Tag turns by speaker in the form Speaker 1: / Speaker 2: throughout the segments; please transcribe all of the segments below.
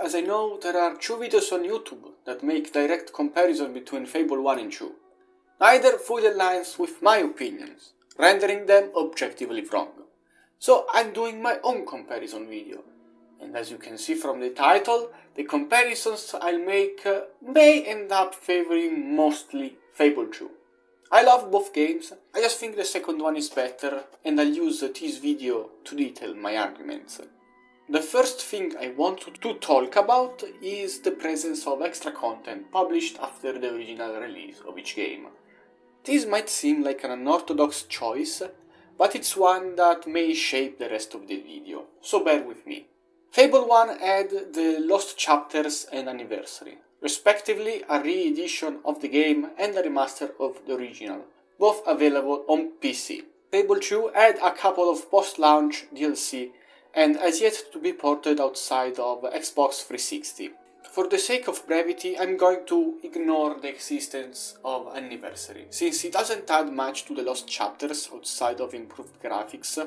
Speaker 1: as I know there are 2 videos on YouTube that make direct comparison between Fable 1 and 2. Neither fully aligns with my opinions, rendering them objectively wrong. So I'm doing my own comparison video. And as you can see from the title, the comparisons I'll make may end up favoring mostly Fable 2. I love both games, I just think the second one is better, and I'll use this video to detail my arguments. The first thing I want to talk about is the presence of extra content published after the original release of each game. This might seem like an unorthodox choice, but it's one that may shape the rest of the video, so bear with me. Fable 1 had the Lost Chapters and Anniversary, respectively a re-edition of the game and a remaster of the original, both available on PC. Fable 2 had a couple of post-launch DLC and has yet to be ported outside of Xbox 360. For the sake of brevity, I'm going to ignore the existence of Anniversary, since it doesn't add much to the Lost Chapters outside of improved graphics,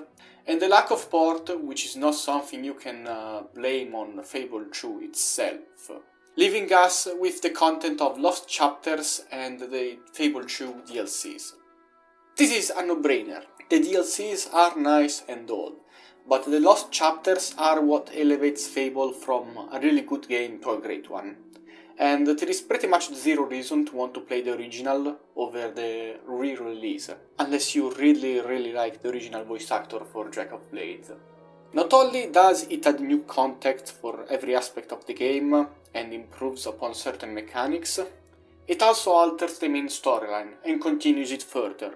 Speaker 1: and the lack of port, which is not something you can blame on Fable 2 itself, leaving us with the content of Lost Chapters and the Fable 2 DLCs. This is a no-brainer. The DLCs are nice and all, but the Lost Chapters are what elevates Fable from a really good game to a great one. And there is pretty much zero reason to want to play the original over the re-release, unless you really like the original voice actor for Jack of Blades. Not only does it add new context for every aspect of the game and improves upon certain mechanics, it also alters the main storyline and continues it further,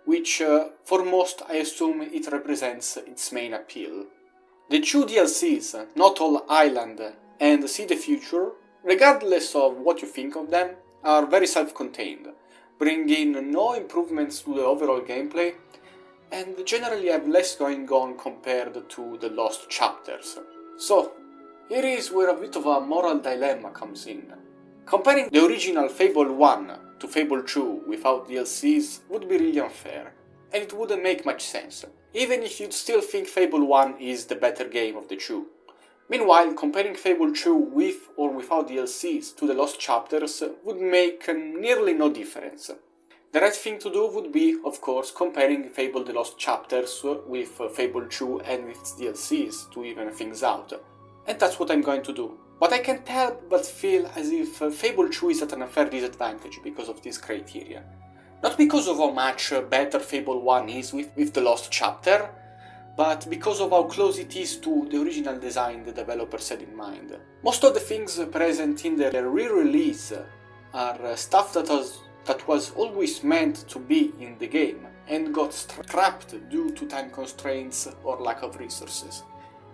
Speaker 1: which for most I assume it represents its main appeal. The 2 DLCs, Not All Island and See the Future, regardless of what you think of them, are very self-contained, bringing no improvements to the overall gameplay, and generally have less going on compared to the Lost Chapters. So, here is where a bit of a moral dilemma comes in. Comparing the original Fable 1 to Fable 2 without DLCs would be really unfair, and it wouldn't make much sense, even if you'd still think Fable 1 is the better game of the 2. Meanwhile, comparing Fable 2 with or without DLCs to the Lost Chapters would make nearly no difference. The right thing to do would be, of course, comparing Fable the Lost Chapters with Fable 2 and its DLCs to even things out, and that's what I'm going to do. But I can't help but feel as if Fable 2 is at an unfair disadvantage because of this criteria. Not because of how much better Fable 1 is with the Lost Chapter, but because of how close it is to the original design the developers had in mind. Most of the things present in the re-release are stuff that was always meant to be in the game and got scrapped due to time constraints or lack of resources,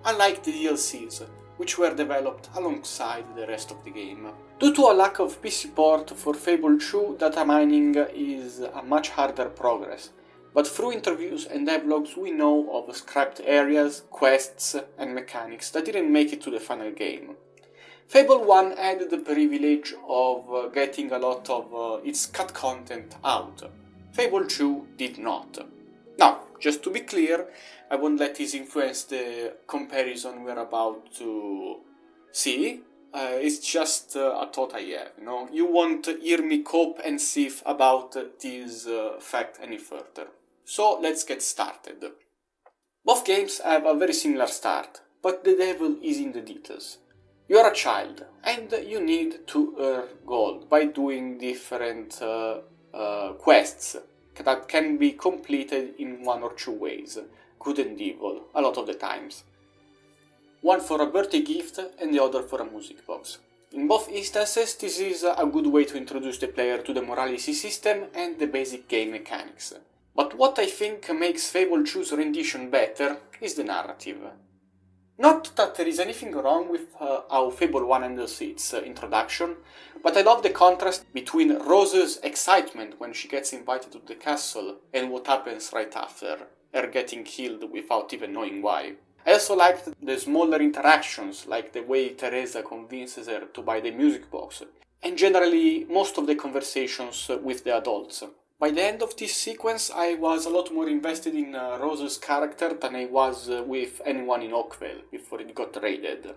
Speaker 1: unlike the DLCs, which were developed alongside the rest of the game. Due to a lack of PC port for Fable 2, data mining is a much harder progress, but through interviews and devlogs we know of scrapped areas, quests and mechanics that didn't make it to the final game. Fable 1 had the privilege of getting a lot of its cut content out. Fable 2 did not. Now, just to be clear, I won't let this influence the comparison we're about to see. It's just a thought I have, you know. You won't hear me cope and seethe about this fact any further. So let's get started. Both games have a very similar start, but the devil is in the details. You are a child, and you need to earn gold by doing different quests that can be completed in one or two ways, good and evil, a lot of the times. One for a birthday gift and the other for a music box. In both instances, this is a good way to introduce the player to the morality system and the basic game mechanics. But what I think makes Fable 2's rendition better is the narrative. Not that there is anything wrong with how Fable 1 handles its introduction, but I love the contrast between Rose's excitement when she gets invited to the castle and what happens right after, her getting killed without even knowing why. I also liked the smaller interactions, like the way Teresa convinces her to buy the music box, and generally most of the conversations with the adults. By the end of this sequence, I was a lot more invested in Rose's character than I was with anyone in Oakvale before it got raided.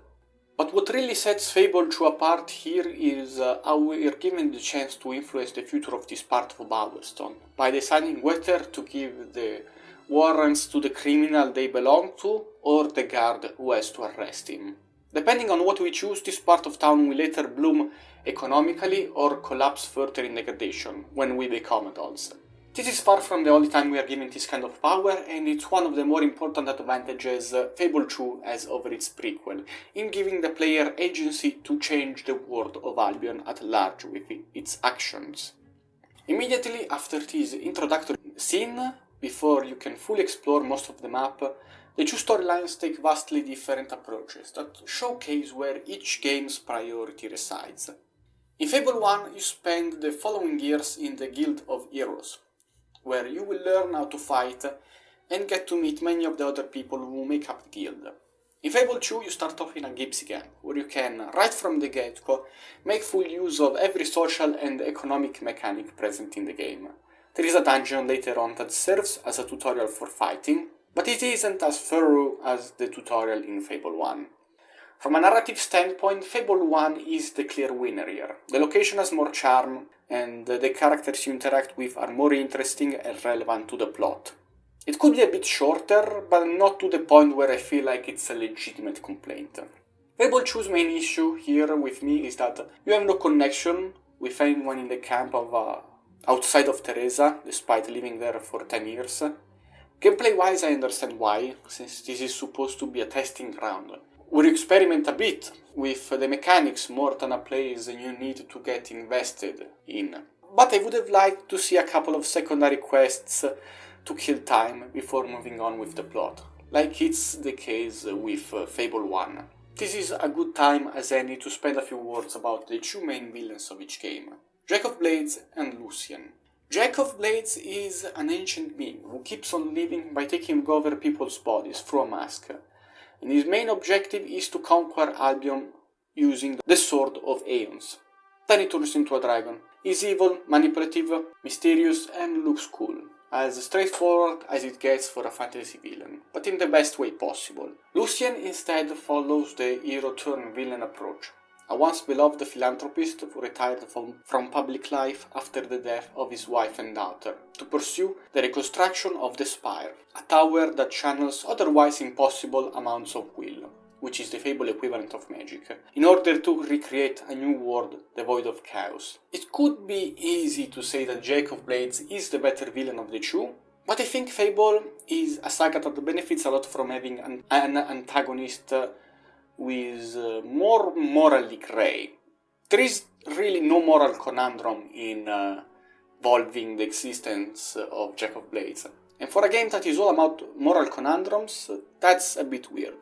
Speaker 1: But what really sets Fable 2 apart here is how we are given the chance to influence the future of this part of Bowerstone, by deciding whether to give the warrants to the criminal they belong to, or the guard who has to arrest him. Depending on what we choose, this part of town will later bloom economically or collapse further in degradation when we become adults. This is far from the only time we are given this kind of power, and it's one of the more important advantages Fable 2 has over its prequel, in giving the player agency to change the world of Albion at large with its actions. Immediately after this introductory scene, before you can fully explore most of the map, the two storylines take vastly different approaches that showcase where each game's priority resides. In Fable 1, you spend the following years in the Guild of Heroes, where you will learn how to fight and get to meet many of the other people who make up the guild. In Fable 2, you start off in a gypsy gang, where you can, right from the get-go, make full use of every social and economic mechanic present in the game. There is a dungeon later on that serves as a tutorial for fighting, but it isn't as thorough as the tutorial in Fable 1. From a narrative standpoint, Fable 1 is the clear winner here. The location has more charm, and the characters you interact with are more interesting and relevant to the plot. It could be a bit shorter, but not to the point where I feel like it's a legitimate complaint. Fable 2's main issue here with me is that you have no connection with anyone in the camp of outside of Teresa, despite living there for 10 years. Gameplay-wise, I understand why, since this is supposed to be a testing ground, where you experiment a bit with the mechanics more than a place you need to get invested in. But I would have liked to see a couple of secondary quests to kill time before moving on with the plot, like it's the case with Fable 1. This is a good time as any to spend a few words about the two main villains of each game, Jack of Blades and Lucian. Jack of Blades is an ancient being who keeps on living by taking over people's bodies through a mask, and his main objective is to conquer Albion using the Sword of Aeons. Then he turns into a dragon. He's evil, manipulative, mysterious, and looks cool, as straightforward as it gets for a fantasy villain, but in the best way possible. Lucian instead follows the hero-turn-villain approach, a once beloved philanthropist who retired from public life after the death of his wife and daughter, to pursue the reconstruction of the Spire, a tower that channels otherwise impossible amounts of will, which is the Fable equivalent of magic, in order to recreate a new world devoid of chaos. It could be easy to say that Jack of Blades is the better villain of the two, but I think Fable is a saga that benefits a lot from having an antagonist who is more morally grey. There is really no moral conundrum in involving the existence of Jack of Blades. And for a game that is all about moral conundrums, that's a bit weird.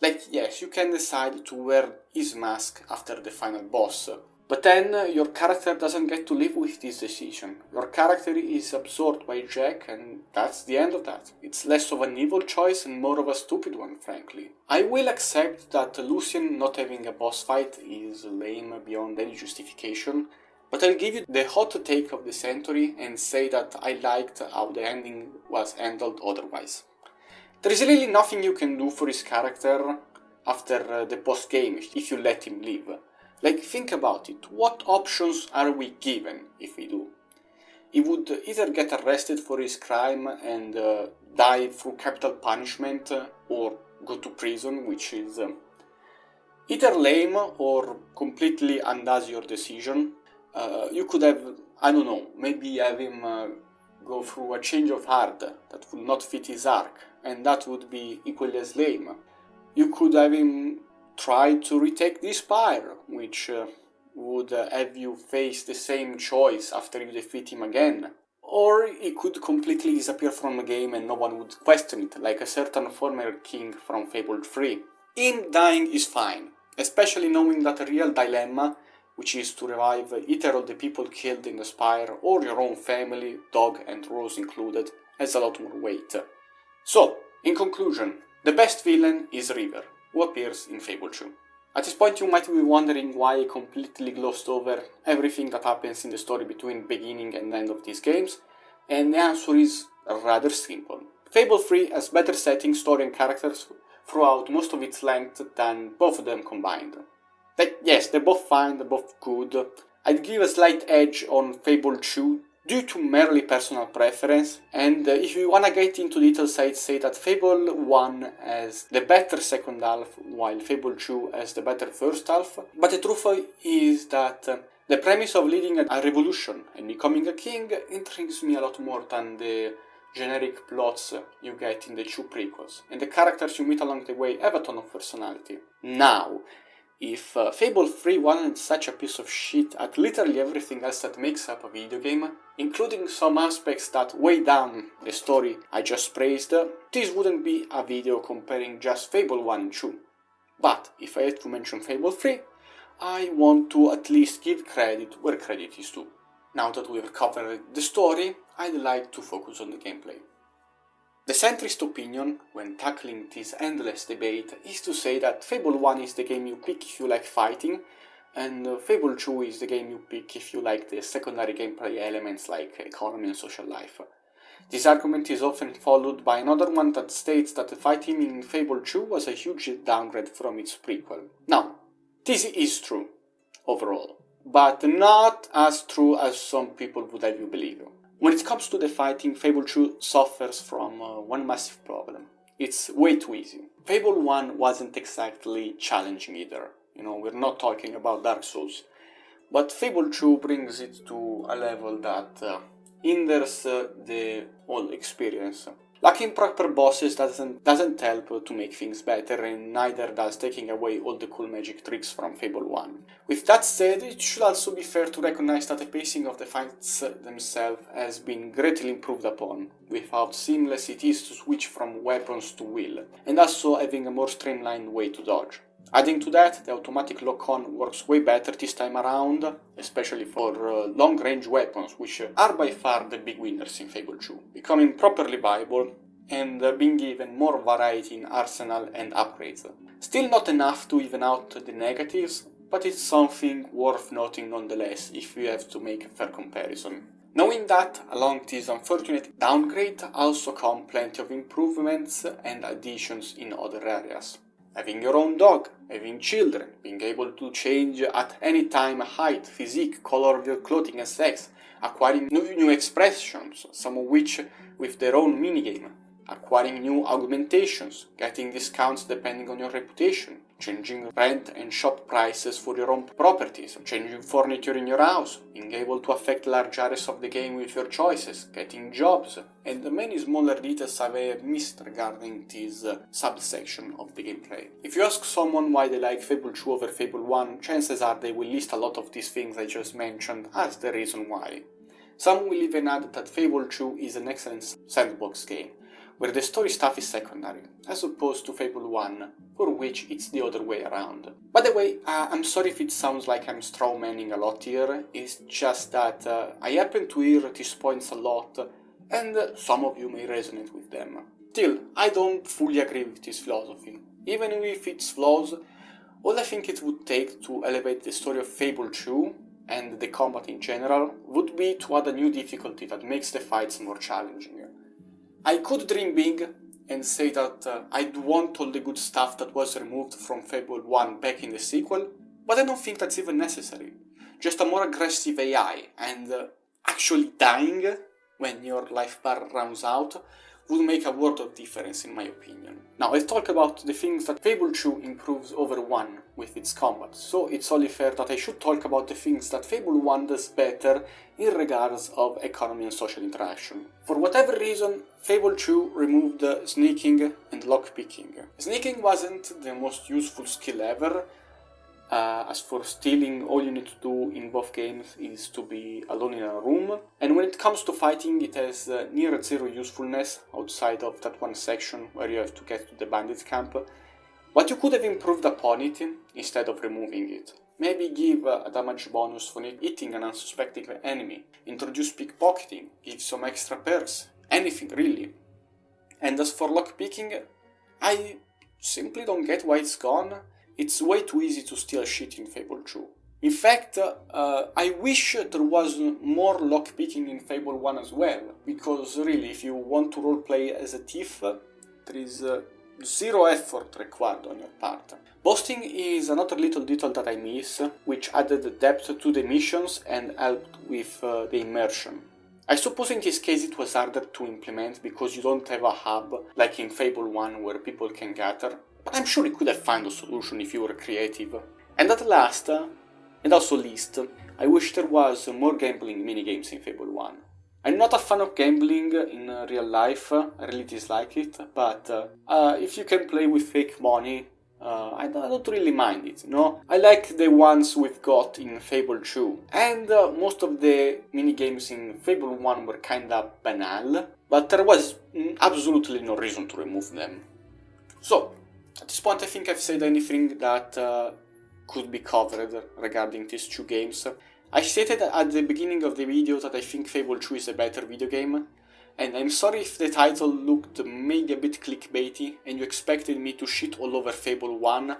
Speaker 1: Like, yes, you can decide to wear his mask after the final boss, but then your character doesn't get to live with this decision. Your character is absorbed by Jack, and that's the end of that. It's less of an evil choice and more of a stupid one, frankly. I will accept that Lucian not having a boss fight is lame beyond any justification, but I'll give you the hot take of the century and say that I liked how the ending was handled otherwise. There is really nothing you can do for his character after the post-game if you let him live. Like, think about it, what options are we given if we do? He would either get arrested for his crime and die through capital punishment, or go to prison, which is either lame or completely undoes your decision. You could have, I don't know, maybe have him go through a change of heart that would not fit his arc, and that would be equally as lame. You could have him try to retake the Spire, which would have you face the same choice after you defeat him again. Or he could completely disappear from the game and no one would question it, like a certain former king from Fable 3. Him dying is fine, especially knowing that the real dilemma, which is to revive either of the people killed in the Spire or your own family, dog and Rose included, has a lot more weight. So, in conclusion, the best villain is River, who appears in Fable 2. At this point you might be wondering why I completely glossed over everything that happens in the story between beginning and end of these games, and the answer is rather simple. Fable 3 has better setting, story and characters throughout most of its length than both of them combined. Yes, they're both fine, they're both good. I'd give a slight edge on Fable 2 due to merely personal preference, and if you wanna get into details, I'd say that Fable 1 has the better second half, while Fable 2 has the better first half. But the truth is that the premise of leading a revolution and becoming a king intrigues me a lot more than the generic plots you get in the two prequels, and the characters you meet along the way have a ton of personality. Now, if Fable 3 wasn't such a piece of shit at literally everything else that makes up a video game, including some aspects that weigh down the story I just praised, this wouldn't be a video comparing just Fable 1 and 2. But if I had to mention Fable 3, I want to at least give credit where credit is due. Now that we've covered the story, I'd like to focus on the gameplay. The centrist opinion, when tackling this endless debate, is to say that Fable 1 is the game you pick if you like fighting, and Fable 2 is the game you pick if you like the secondary gameplay elements like economy and social life. This argument is often followed by another one that states that the fighting in Fable 2 was a huge downgrade from its prequel. Now, this is true, overall, but not as true as some people would have you believe. When it comes to the fighting, Fable 2 suffers from one massive problem. It's way too easy. Fable 1 wasn't exactly challenging either. We're not talking about Dark Souls. But Fable 2 brings it to a level that hinders the whole experience. Lacking proper bosses doesn't help to make things better, and neither does taking away all the cool magic tricks from Fable 1. With that said, it should also be fair to recognize that the pacing of the fights themselves has been greatly improved upon, with how seamless it is to switch from weapons to will, and also having a more streamlined way to dodge. Adding to that, the automatic lock-on works way better this time around, especially for long-range weapons, which are by far the big winners in Fable 2, becoming properly viable and being given more variety in arsenal and upgrades. Still not enough to even out the negatives, but it's something worth noting nonetheless if you have to make a fair comparison. Knowing that, along this unfortunate downgrade also come plenty of improvements and additions in other areas. Having your own dog, having children, being able to change at any time height, physique, color of your clothing and sex, acquiring new expressions, some of which with their own minigame, acquiring new augmentations, getting discounts depending on your reputation, changing rent and shop prices for your own properties, changing furniture in your house, being able to affect large areas of the game with your choices, getting jobs, and the many smaller details I may have missed regarding this subsection of the gameplay. If you ask someone why they like Fable 2 over Fable 1, chances are they will list a lot of these things I just mentioned as the reason why. Some will even add that Fable 2 is an excellent sandbox game, where the story stuff is secondary, as opposed to Fable 1, for which it's the other way around. By the way, I'm sorry if it sounds like I'm strawmanning a lot here, it's just that I happen to hear these points a lot, and some of you may resonate with them. Still, I don't fully agree with this philosophy. Even with its flaws, all I think it would take to elevate the story of Fable 2, and the combat in general, would be to add a new difficulty that makes the fights more challenging. I could dream big and say that I'd want all the good stuff that was removed from Fable 1 back in the sequel, but I don't think that's even necessary. Just a more aggressive AI and actually dying when your life bar runs out would make a world of difference in my opinion. Now let's talk about the things that Fable 2 improves over 1 with its combat, so it's only fair that I should talk about the things that Fable 1 does better in regards of economy and social interaction. For whatever reason, Fable 2 removed sneaking and lockpicking. Sneaking wasn't the most useful skill ever. As for stealing, all you need to do in both games is to be alone in a room, and when it comes to fighting, it has near zero usefulness outside of that one section where you have to get to the bandits camp. But you could have improved upon it instead of removing it. Maybe give a damage bonus for hitting an unsuspecting enemy, introduce pickpocketing, give some extra perks, anything really. And as for lockpicking, I simply don't get why it's gone. It's way too easy to steal shit in Fable 2. In fact, I wish there was more lockpicking in Fable 1 as well, because really, if you want to roleplay as a thief, there is zero effort required on your part. Boasting is another little detail that I miss, which added depth to the missions and helped with the immersion. I suppose in this case it was harder to implement because you don't have a hub like in Fable 1 where people can gather, but I'm sure you could have found a solution if you were creative. And at last, and also least, I wish there was more gambling minigames in Fable 1. I'm not a fan of gambling in real life, I really dislike it, but if you can play with fake money, I don't really mind it, you know? I like the ones we've got in Fable 2, and most of the minigames in Fable 1 were kinda banal, but there was absolutely no reason to remove them. So, at this point I think I've said anything that could be covered regarding these two games. I stated at the beginning of the video that I think Fable 2 is a better video game, and I'm sorry if the title looked maybe a bit clickbaity and you expected me to shit all over Fable 1,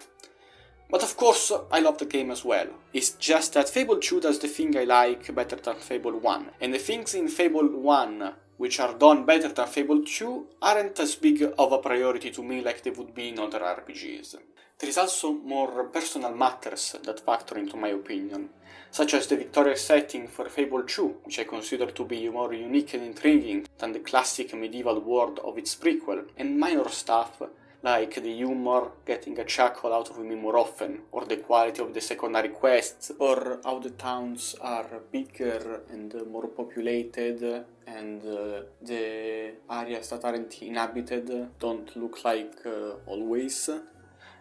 Speaker 1: but of course I love the game as well. It's just that Fable 2 does the thing I like better than Fable 1, and the things in Fable 1 which are done better than Fable 2 aren't as big of a priority to me like they would be in other RPGs. There is also more personal matters that factor into my opinion, such as the Victoria setting for Fable 2, which I consider to be more unique and intriguing than the classic medieval world of its prequel, and minor stuff like the humor, getting a chuckle out of me more often, or the quality of the secondary quests, or how the towns are bigger and more populated, and the areas that aren't inhabited don't look like always,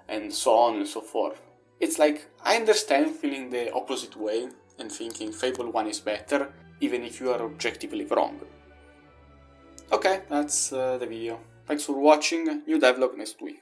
Speaker 1: and so on and so forth. It's like, I understand feeling the opposite way and thinking Fable 1 is better, even if you are objectively wrong. Okay, that's the video. Thanks for watching, new devlog next week.